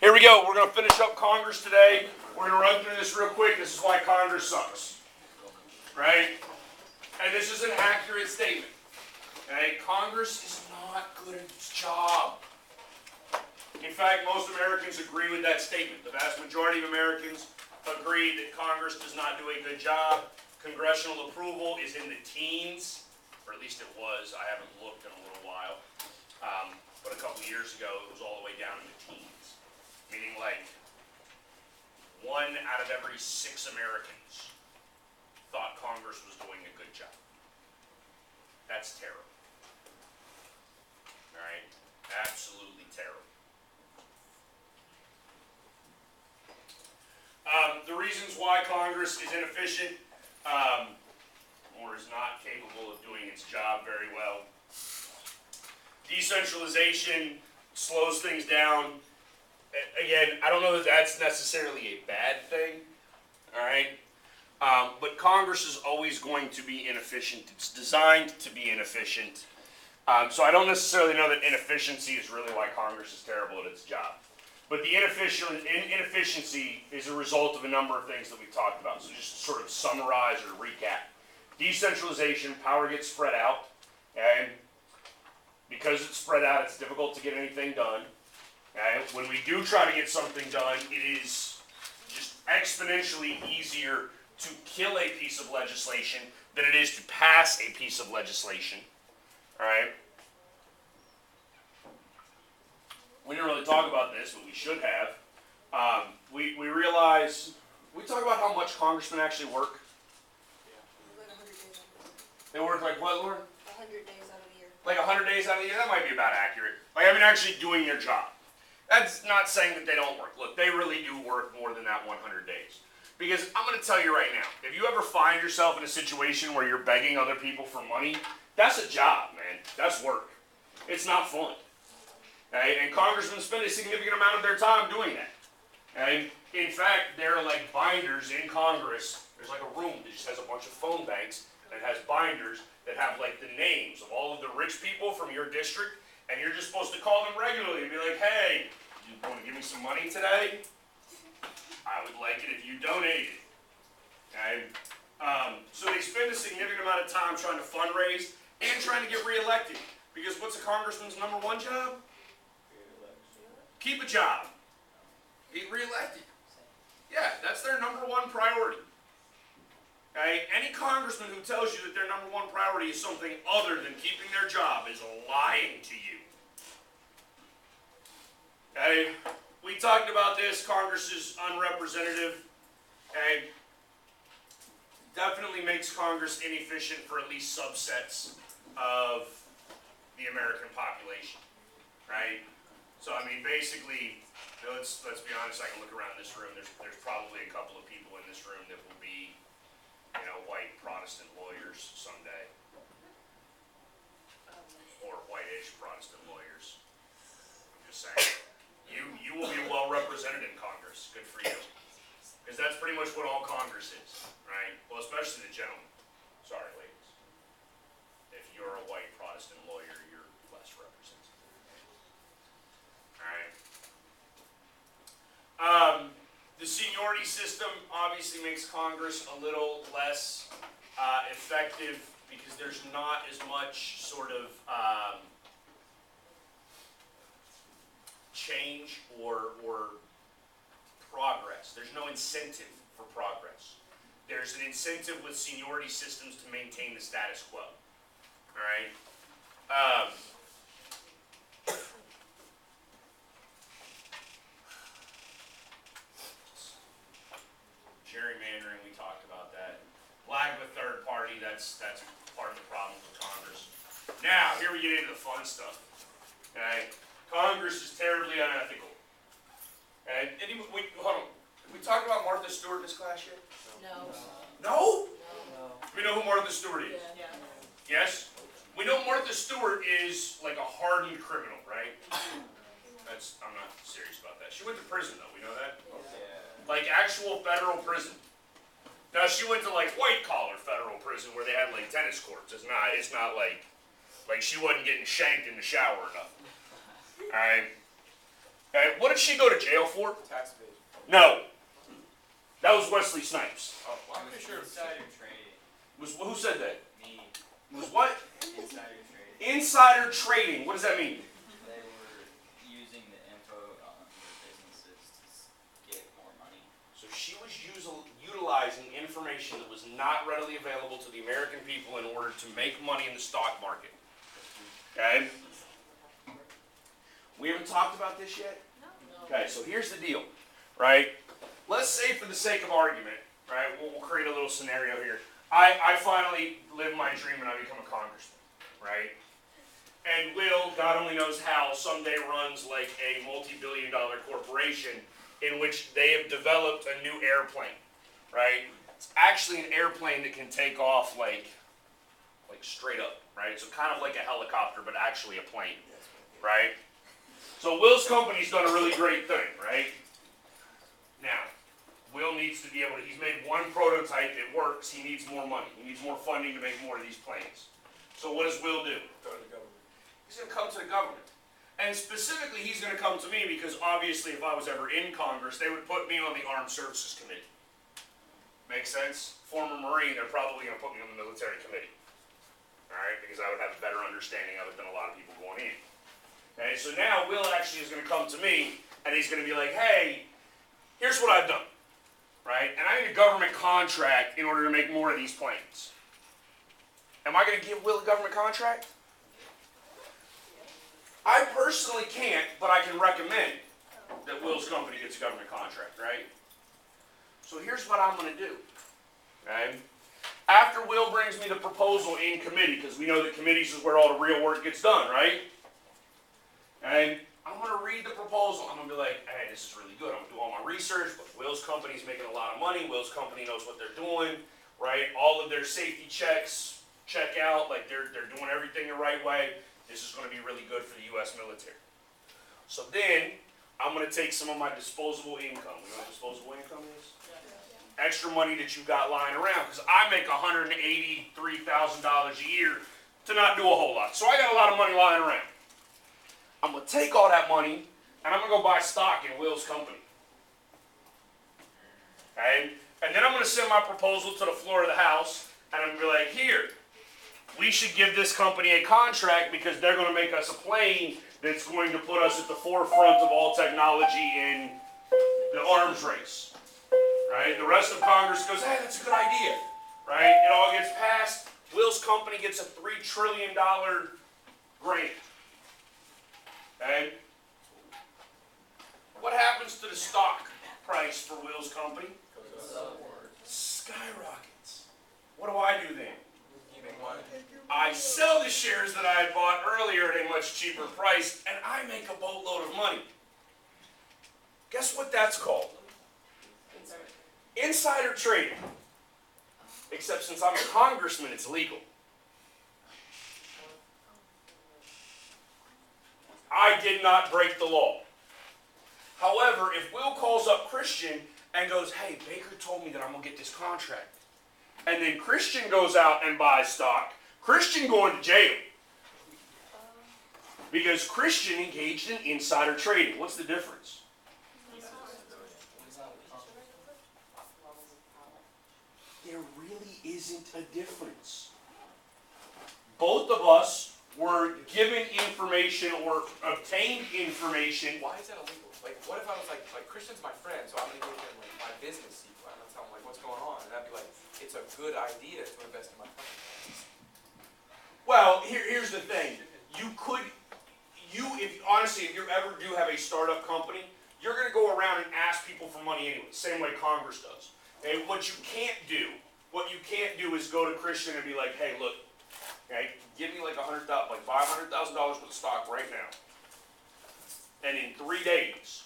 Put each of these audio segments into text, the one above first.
Here we go. We're going to finish up Congress today. We're going to run through this real quick. This is why Congress sucks. Right? And this is an accurate statement. Okay? Congress is not good at its job. In fact, most Americans agree with that statement. The vast majority of Americans agree that Congress does not do a good job. Congressional approval is in the teens, or at least it was. I haven't looked in a little while. But a couple years ago, it was all the way down in the teens. Meaning like 1 out of every 6 Americans thought Congress was doing a good job. That's terrible. All right? Absolutely terrible. The reasons why Congress is inefficient or is not capable of doing its job very well. Decentralization slows things down. Again, I don't know that that's necessarily a bad thing, all right? But Congress is always going to be inefficient. It's designed to be inefficient. So I don't necessarily know that inefficiency is really why Congress is terrible at its job. But the inefficiency is a result of a number of things that we've talked about. So just to sort of summarize or recap. Decentralization, power gets spread out, and because it's spread out, it's difficult to get anything done. Okay? When we do try to get something done, it is just exponentially easier to kill a piece of legislation than it is to pass a piece of legislation. All right? We didn't really talk about this, but we should have. We realize, we talk about how much congressmen actually work. Like 100 days out of the year. They work like what, Lauren? 100 days out of the year. Like 100 days out of the year? That might be about accurate. Like, I mean, actually doing their job. That's not saying that they don't work. Look, they really do work more than that 100 days. Because I'm going to tell you right now, if you ever find yourself in a situation where you're begging other people for money, that's a job, man. That's work. It's not fun. Okay? And congressmen spend a significant amount of their time doing that. Okay? In fact, there are like binders in Congress. There's like a room that just has a bunch of phone banks and has binders that have like the names of all of the rich people from your district, and you're just supposed to call them regularly and be like, hey, you want to give me some money today? I would like it if you donated. Okay? So they spend a significant amount of time trying to fundraise and trying to get reelected. Because what's a congressman's number one job? Keep a job. Get reelected. Yeah, that's their number one priority. Okay? Any congressman who tells you that their number one priority is something other than keeping their job is lying to you. Okay? We talked about this. Congress is unrepresentative. Okay? Definitely makes Congress inefficient for at least subsets of the American population. Right? So, I mean, basically, let's be honest, I can look around this room, there's probably a couple of people in this room that will be, white Protestant lawyers someday. Or white-ish Protestant lawyers. I'm just saying. You will be well represented in Congress. Good for you. Because that's pretty much what all Congress is, right? Well, especially the gentlemen. Sorry, ladies. If you're a white Protestant lawyer, you're less represented. Alright. The seniority system obviously makes Congress a little less effective because there's not as much sort of change or progress. There's no incentive for progress. There's an incentive with seniority systems to maintain the status quo. Alright? Gerrymandering, we talked about that. Lack of a third party, that's part of the problem with Congress. Now, here we get into the fun stuff. Okay? Congress is terribly unethical. And hold on. Did we talk about Martha Stewart in this class yet? No. No? No. We know who Martha Stewart is. Yeah. Yes? We know Martha Stewart is like a hardened criminal, right? I'm not serious about that. She went to prison though, we know that? Like actual federal prison. Now she went to like white collar federal prison where they had like tennis courts. It's not like she wasn't getting shanked in the shower or nothing. Alright? Okay, what did she go to jail for? Tax evasion. No. That was Wesley Snipes. Oh, well, I'm pretty sure it was Insider trading. Who said that? Me. It was what? Insider trading. Insider trading. What does that mean? They were using the info on their businesses to get more money. So she was utilizing information that was not readily available to the American people in order to make money in the stock market. Okay? We haven't talked about this yet? Okay, so here's the deal, right? Let's say for the sake of argument, right, we'll create a little scenario here. I finally live my dream and I become a congressman, right? And Will, God only knows how, someday runs like a multi-billion-dollar corporation in which they have developed a new airplane, right? It's actually an airplane that can take off like straight up, right? So kind of like a helicopter, but actually a plane, right? So Will's company's done a really great thing, right? Now, Will needs to be able to, he's made one prototype, it works, he needs more money. He needs more funding to make more of these planes. So what does Will do? Go to the government. He's going to come to the government. And specifically, he's going to come to me because obviously if I was ever in Congress, they would put me on the Armed Services Committee. Make sense? Former Marine, they're probably going to put me on the Military Committee. All right? Because I would have a better understanding of it than a lot of people going in. Okay, so now Will actually is going to come to me and he's going to be like, hey, here's what I've done. Right? And I need a government contract in order to make more of these planes. Am I going to give Will a government contract? I personally can't, but I can recommend that Will's company gets a government contract, right? So here's what I'm going to do. Okay? After Will brings me the proposal in committee, because we know that committees is where all the real work gets done, right? And I'm going to read the proposal. I'm going to be like, hey, this is really good. I'm going to do all my research, but Will's company's making a lot of money. Will's company knows what they're doing, right? All of their safety checks check out, like they're doing everything the right way. This is going to be really good for the U.S. military. So then, I'm going to take some of my disposable income. You know what disposable income is? Extra money that you got lying around, because I make $183,000 a year to not do a whole lot. So I got a lot of money lying around. I'm going to take all that money, and I'm going to go buy stock in Will's company. Okay? And then I'm going to send my proposal to the floor of the House, and I'm going to be like, here, we should give this company a contract because they're going to make us a plane that's going to put us at the forefront of all technology in the arms race. Right? The rest of Congress goes, hey, that's a good idea. Right? It all gets passed. Will's company gets a $3 trillion grant. Okay? What happens to the stock price for Will's company? Skyrockets. What do I do then? You make money. I sell the shares that I had bought earlier at a much cheaper price, and I make a boatload of money. Guess what that's called? Insider trading. Except since I'm a congressman, it's legal. I did not break the law. However, if Will calls up Christian and goes, hey, Baker told me that I'm going to get this contract, and then Christian goes out and buys stock, Christian going to jail. Because Christian engaged in insider trading. What's the difference? There really isn't a difference. Both of us were given information or obtained information. Why is that illegal? Like, what if I was like Christian's my friend, so I'm gonna give him like my business secret. I'm gonna tell him like what's going on, and I'd be like, it's a good idea to invest in my company. Well, here's the thing. If you ever do have a startup company, you're going to go around and ask people for money anyway, same way Congress does. Okay? What you can't do is go to Christian and be like, hey, look, okay, give me like $500,000 worth of stock right now. And in 3 days,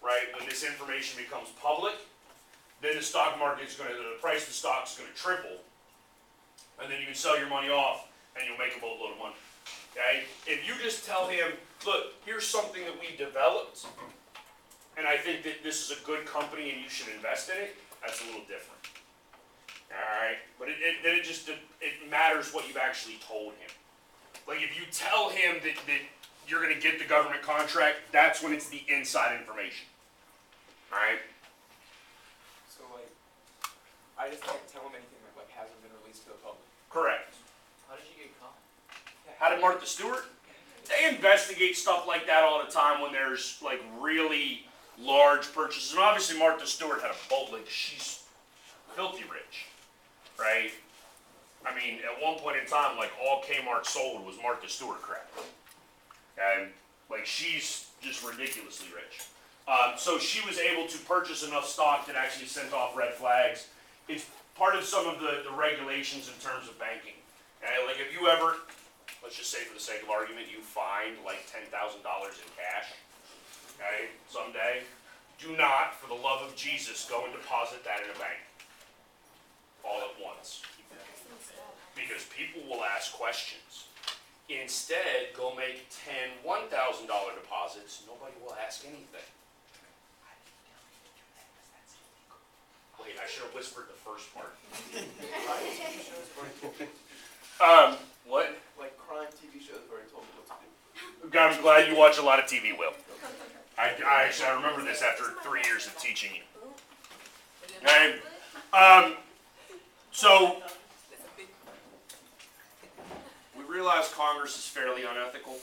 right, when this information becomes public, then the stock market's going to, the price of the stock is going to triple, and then you can sell your money off, and you'll make a boatload of money. Okay? If you just tell him, look, here's something that we developed, and I think that this is a good company and you should invest in it, that's a little different. Alright? But then it matters what you've actually told him. Like if you tell him that you're going to get the government contract, that's when it's the inside information. All right? So like, I just can't tell them anything that like hasn't been released to the public. Correct. How did you get caught? How did Martha Stewart? They investigate stuff like that all the time when there's like really large purchases. And obviously Martha Stewart had a boat, like she's filthy rich, right? I mean, at one point in time, like all Kmart sold was Martha Stewart crap. And like she's just ridiculously rich. So she was able to purchase enough stock that actually sent off red flags. It's part of some of the regulations in terms of banking. Okay? Like if you ever, let's just say for the sake of argument, you find like $10,000 in cash, okay, someday, do not, for the love of Jesus, go and deposit that in a bank all at once. Because people will ask questions. Instead, go make 10 $1,000 deposits. Nobody will ask anything. Wait, I should have whispered the first part. Crime TV shows have already told me, What? like crime TV shows have already told me what to do. I'm glad you watch a lot of TV, Will. I remember this after 3 years of teaching you. Okay? So, we realize Congress is fairly unethical.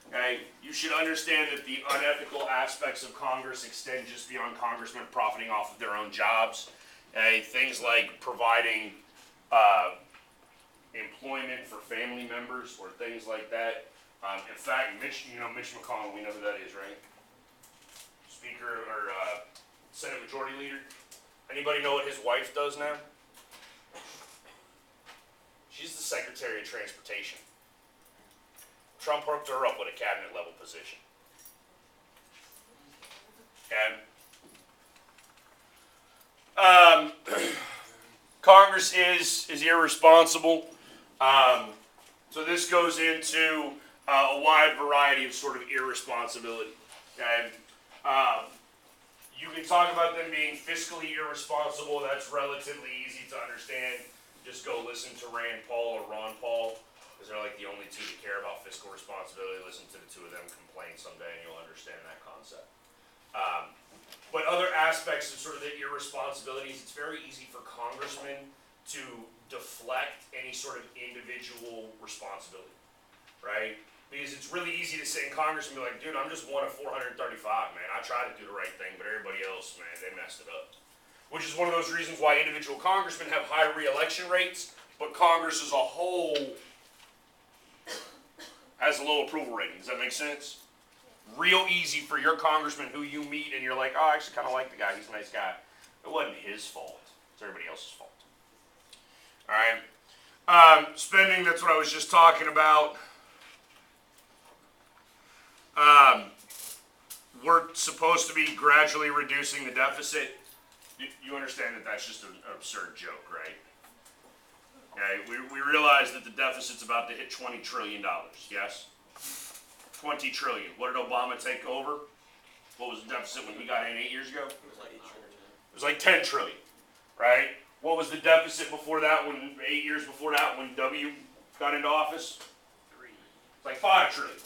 Okay? You should understand that the unethical aspects of Congress extend just beyond congressmen profiting off of their own jobs. Okay? Things like providing employment for family members or things like that. In fact, Mitch McConnell, we know who that is, right? Speaker or Senate Majority Leader. Anybody know what his wife does now? She's the Secretary of Transportation. Trump hooked her up with a cabinet level position. And Congress is irresponsible. So this goes into a wide variety of sort of irresponsibility. Okay? You can talk about them being fiscally irresponsible. That's relatively easy to understand. Just go listen to Rand Paul or Ron Paul, because they're like the only two that care about fiscal responsibility. Listen to the two of them complain someday and you'll understand that concept. But other aspects of sort of the irresponsibilities, it's very easy for congressmen to deflect any sort of individual responsibility, right? Because it's really easy to sit in Congress and be like, dude, I'm just one of 435, man. I tried to do the right thing, but everybody else, man, they messed it up. Which is one of those reasons why individual congressmen have high re-election rates, but Congress as a whole has a low approval rating. Does that make sense? Real easy for your congressman who you meet and you're like, oh, I actually kind of like the guy. He's a nice guy. It wasn't his fault. It's everybody else's fault. All right. Spending, that's what I was just talking about. We're supposed to be gradually reducing the deficit. You understand that that's just an absurd joke, right? Okay, we realize that the deficit's about to hit $20 trillion, yes? 20 trillion. What did Obama take over? What was the deficit when he got in 8 years ago? It was like 8 trillion. It was like 10 trillion, right? What was the deficit before that, when 8 years before that, when W got into office? 3. It's like 5 trillion,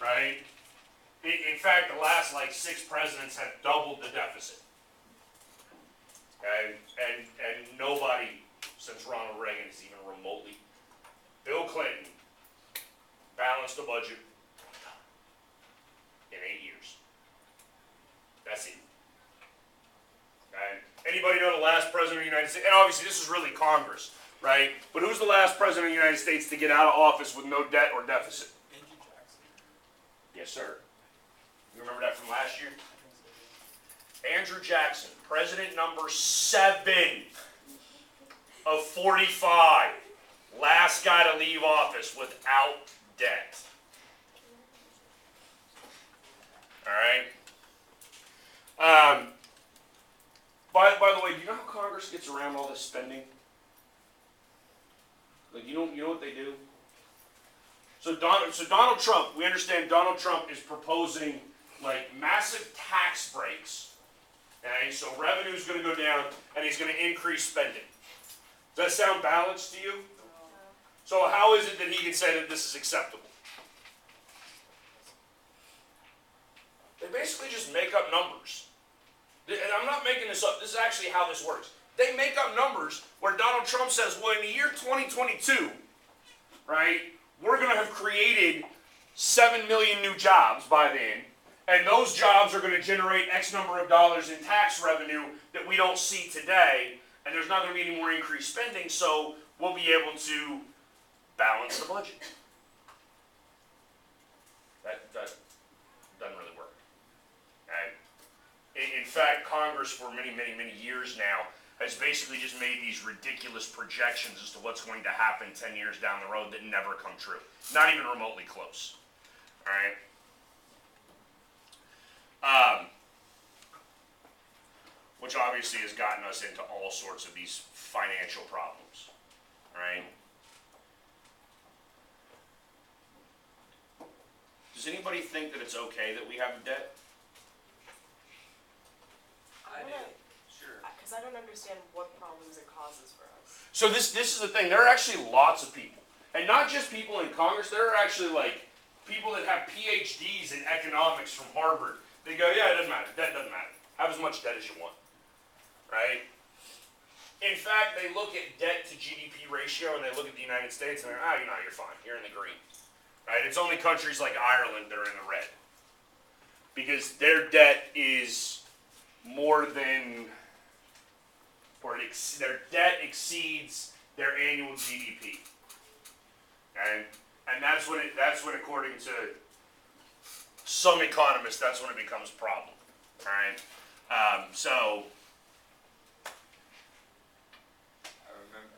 right? In fact, the last like 6 presidents have doubled the deficit. Okay? And nobody since Ronald Reagan is even remotely. Bill Clinton balanced the budget in 8 years. That's it. Okay? Anybody know the last president of the United States? And obviously this is really Congress, right? But who's the last president of the United States to get out of office with no debt or deficit? Andrew Jackson. Yes, sir. You remember that from last year? Andrew Jackson, president number 7 of 45. Last guy to leave office without debt. All right. By the way, do you know how Congress gets around all this spending? Like, you know what they do? So Donald Trump, we understand Donald Trump is proposing like massive tax breaks. Okay, so revenue is going to go down, and he's going to increase spending. Does that sound balanced to you? So how is it that he can say that this is acceptable? They basically just make up numbers. And I'm not making this up. This is actually how this works. They make up numbers where Donald Trump says, well, in the year 2022, right, we're going to have created 7 million new jobs by then, and those jobs are going to generate X number of dollars in tax revenue that we don't see today, and there's not going to be any more increased spending, so we'll be able to balance the budget. That doesn't really work. And in fact, Congress for many years now has basically just made these ridiculous projections as to what's going to happen 10 years down the road that never come true. Not even remotely close. All right? Which obviously has gotten us into all sorts of these financial problems. All right? Does anybody think that it's okay that we have debt? I do. Sure. Because I don't understand what problems it causes for us. So this is the thing. There are actually lots of people, and not just people in Congress. There are actually like people that have PhDs in economics from Harvard. They go, yeah, it doesn't matter. Debt doesn't matter. Have as much debt as you want, right? In fact, they look at debt to GDP ratio, and they look at the United States, and they're, you're fine. You're in the green, right? It's only countries like Ireland that are in the red, because their debt is more than, their debt exceeds their annual GDP, and that's when according to some economists, that's when it becomes a problem. All right, so I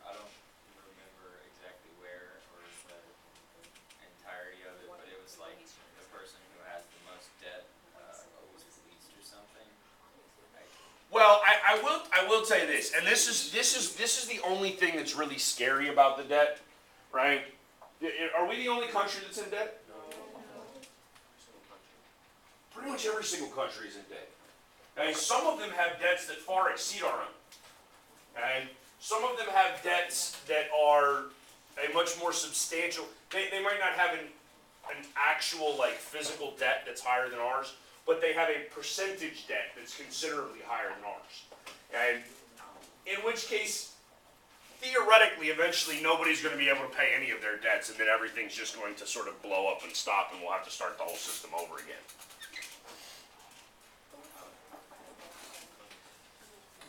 don't remember exactly where or the entirety of it, but it was like the person who has the most debt owes the least or something. well, I will tell you this, and this is the only thing that's really scary about the debt, right? Are we the only country that's in debt? Pretty much every single country is in debt. And some of them have debts that far exceed our own. And some of them have debts that are a much more substantial. They might not have an actual like physical debt that's higher than ours, but they have a percentage debt that's considerably higher than ours. And in which case, theoretically, eventually nobody's going to be able to pay any of their debts, and then everything's just going to sort of blow up and stop, and we'll have to start the whole system over again.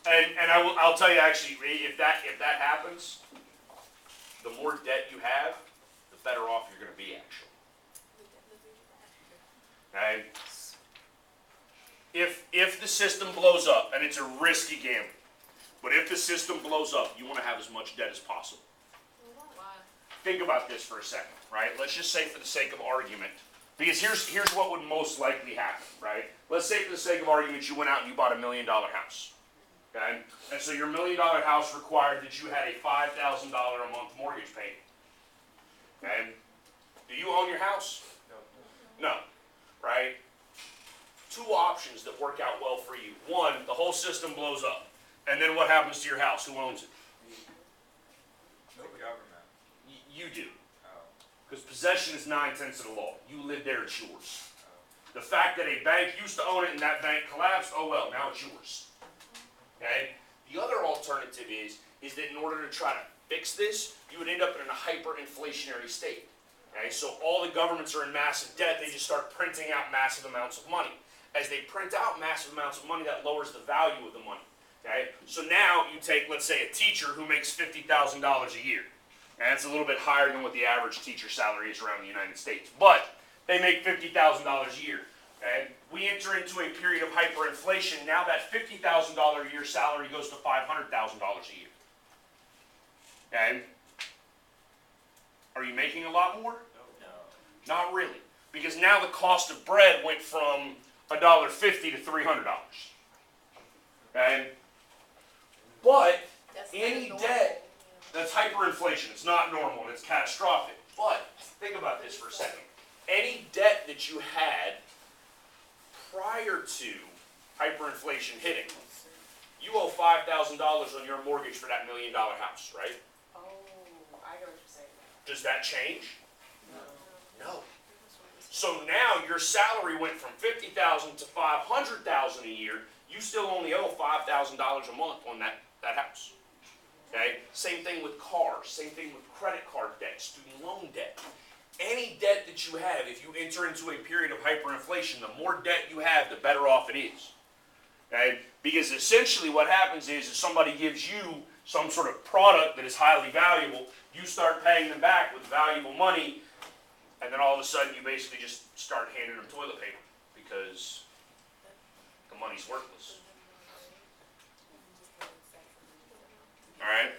And I'll tell you actually, if that happens, the more debt you have, the better off you're going to be actually. Okay? If the system blows up, and it's a risky gamble, but if the system blows up, you want to have as much debt as possible. Think about this for a second, right? Let's just say for the sake of argument, because here's what would most likely happen, right? Let's say for the sake of argument, you went out and you bought $1 million house. Okay? And so your $1 million house required that you had a $5,000 a month mortgage payment. Okay? Do you own your house? No. Right? Two options that work out well for you. One, the whole system blows up. And then what happens to your house? Who owns it? No government. You do. Oh. Because possession is 9/10 of the law. You live there, it's yours. The fact that a bank used to own it and that bank collapsed, oh well, now it's yours. Okay? The other alternative is that in order to try to fix this, you would end up in a hyperinflationary state. Okay? So all the governments are in massive debt, they just start printing out massive amounts of money. As they print out massive amounts of money, that lowers the value of the money. Okay? So now you take, let's say, a teacher who makes $50,000 a year. And that's a little bit higher than what the average teacher salary is around the United States. But they make $50,000 a year. And we enter into a period of hyperinflation. Now that $50,000 a year salary goes to $500,000 a year. Okay? Are you making a lot more? No. Not really. Because now the cost of bread went from $1.50 to $300. Okay? But any debt, that's hyperinflation. It's not normal and it's catastrophic. But think about this for a second. Any debt that you had prior to hyperinflation hitting, you owe $5,000 on your mortgage for that $1 million house, right? Oh, I know what you're saying. Does that change? No. So now your salary went from $50,000 to $500,000 a year. You still only owe $5,000 a month on that house. Okay? Same thing with cars. Same thing with credit card debt, student loan debt. Any debt that you have, if you enter into a period of hyperinflation, the more debt you have, the better off it is. Okay? Because essentially what happens is if somebody gives you some sort of product that is highly valuable, you start paying them back with valuable money, and then all of a sudden you basically just start handing them toilet paper because the money's worthless. Alright?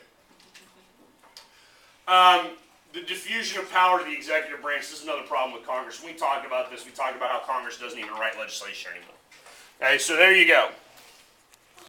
The diffusion of power to the executive branch, this is another problem with Congress. We talked about this. We talked about how Congress doesn't even write legislation anymore. Okay, so there you go.